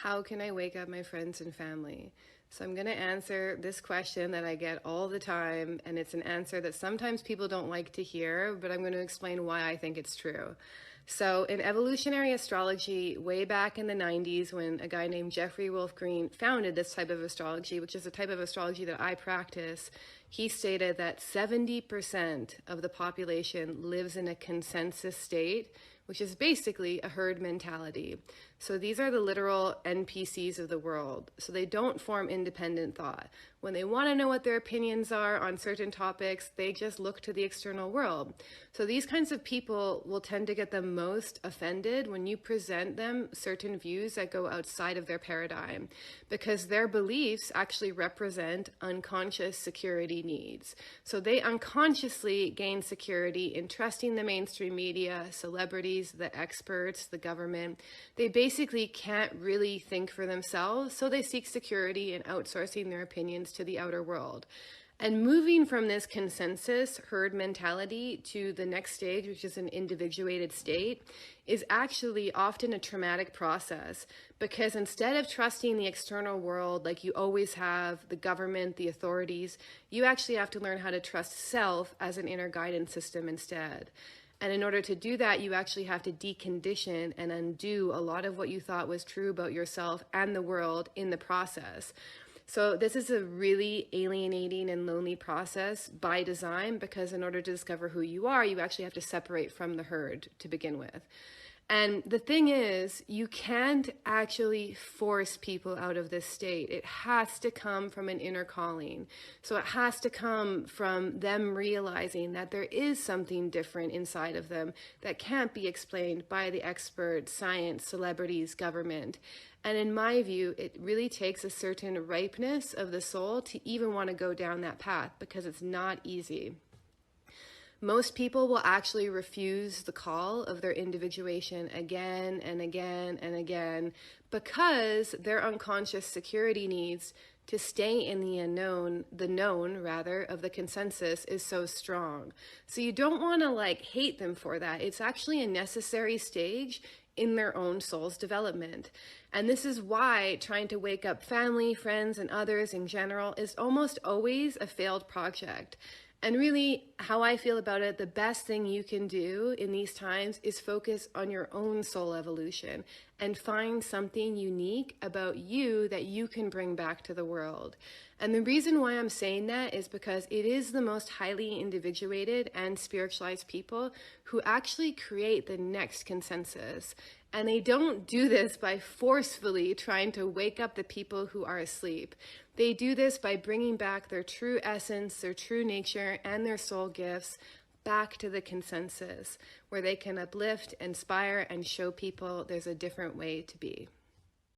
How can I wake up my friends and family? So I'm going to answer this question that I get all the time, and it's an answer that sometimes people don't like to hear, but I'm going to explain why I think it's true. So in evolutionary astrology, way back in the 90s, when a guy named Jeffrey Wolf Green founded this type of astrology, which is a type of astrology that I practice, he stated that 70% of the population lives in a consensus state, which is basically a herd mentality. So these are the literal NPCs of the world. So they don't form independent thought. When they want to know what their opinions are on certain topics, they just look to the external world. So these kinds of people will tend to get the most offended when you present them certain views that go outside of their paradigm, because their beliefs actually represent unconscious security needs. So they unconsciously gain security in trusting the mainstream media, celebrities, the experts, the government. They basically can't really think for themselves, so they seek security in outsourcing their opinions to the outer world. And moving from this consensus herd mentality to the next stage, which is an individuated state, is actually often a traumatic process, because instead of trusting the external world like you always have, the government, the authorities, you actually have to learn how to trust self as an inner guidance system instead. And in order to do that, you actually have to decondition and undo a lot of what you thought was true about yourself and the world in the process. So this is a really alienating and lonely process by design, because in order to discover who you are, you actually have to separate from the herd to begin with. And the thing is, you can't actually force people out of this state. It has to come from an inner calling. So it has to come from them realizing that there is something different inside of them that can't be explained by the experts, science, celebrities, government. And in my view, it really takes a certain ripeness of the soul to even want to go down that path, because it's not easy. Most people will actually refuse the call of their individuation again and again and again, because their unconscious security needs to stay in the unknown, the known rather, of the consensus is so strong. So you don't want to hate them for that. It's actually a necessary stage in their own soul's development. And this is why trying to wake up family, friends, and others in general is almost always a failed project. And really, how I feel about it, the best thing you can do in these times is focus on your own soul evolution and find something unique about you that you can bring back to the world. And the reason why I'm saying that is because it is the most highly individuated and spiritualized people who actually create the next consensus. And they don't do this by forcefully trying to wake up the people who are asleep. They do this by bringing back their true essence, their true nature, and their soul gifts back to the consensus, where they can uplift, inspire, and show people there's a different way to be.